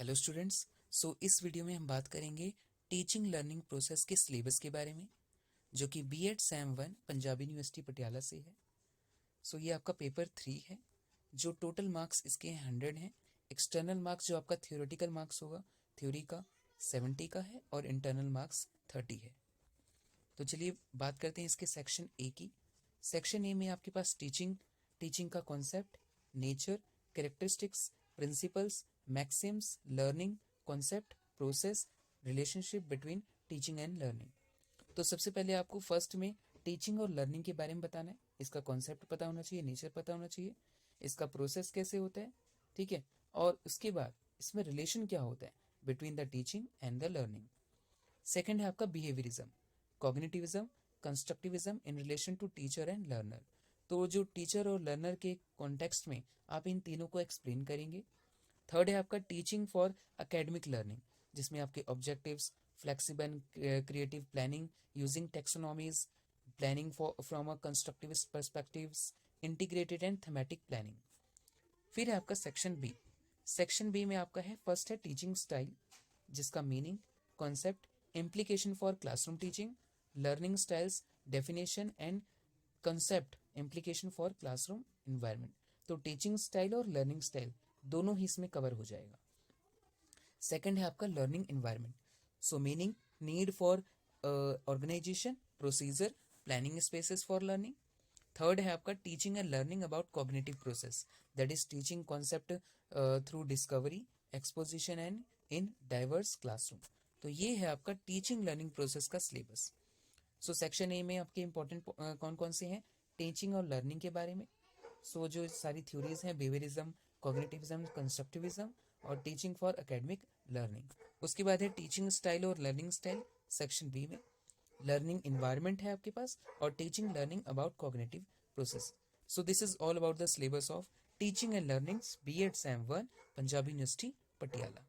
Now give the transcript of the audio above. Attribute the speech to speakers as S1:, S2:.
S1: Hello students. इस video में हम बात करेंगे टीचिंग लर्निंग प्रोसेस के सिलेबस के बारे में, जो कि BEd sem 1 Punjab University Patiala से है। ये आपका पेपर 3 है। जो टोटल मार्क्स इसके 100 हैं। एक्सटर्नल मार्क्स जो आपका थियोरेटिकल मार्क्स होगा, थ्योरी का 70 का है और इंटरनल मार्क्स 30 है। तो चलिए बात करते हैं इसके सेक्शन ए की। सेक्शन ए में आपके पास टीचिंग का concept, nature, characteristics, principles, Maxim's, learning, concept, process, relationship between teaching and learning. तो सबसे पहले आपको फर्स्ट में टीचिंग और लर्निंग के बारे में बताना है। इसका कॉन्सेप्ट पता होना चाहिए, नेचर पता होना चाहिए, इसका प्रोसेस कैसे होता है, ठीक है, और उसके बाद इसमें रिलेशन क्या होता है between the teaching and the learning. Second है आपका behaviourism, cognitivism, constructivism in relation to teacher and learner. तो जो टीचर और लर्नर के कॉन्टेक्स्ट में आप इन तीनों को एक्सप्लेन करेंगे। थर्ड है आपका टीचिंग फॉर एकेडमिक लर्निंग, जिसमें आपके objectives, flexible creative planning using taxonomies, planning for from a constructivist perspectives, integrated and thematic planning. फिर है आपका सेक्शन बी। सेक्शन बी में आपका है फर्स्ट है टीचिंग स्टाइल, जिसका meaning, concept, implication for classroom teaching, learning styles, definition and concept, implication for classroom environment. तो teaching style और लर्निंग स्टाइल दोनों ही इसमें कवर हो जाएगा। सेकंड है आपका learning environment, meaning, need for organisation, procedure, planning spaces for learning. Third है आपका teaching and learning about cognitive process, that is teaching concept through discovery, exposition and in diverse classroom. तो ये है आपका टीचिंग लर्निंग प्रोसेस का syllabus. Section A में आपके important कौन कौन से हैं टीचिंग और लर्निंग के बारे में। जो सारी थ्योरीज हैं, बिहेवियरिज्म, कॉग्निटिविज्म, कंस्ट्रक्टिविज्म और टीचिंग फॉर एकेडमिक लर्निंग। उसके बाद है टीचिंग स्टाइल और लर्निंग स्टाइल सेक्शन बी में। लर्निंग इन्वायरमेंट है आपके पास और teaching learning about cognitive process. This is all about the syllabus of teaching and learning BEd sem 1 Punjab University Patiala.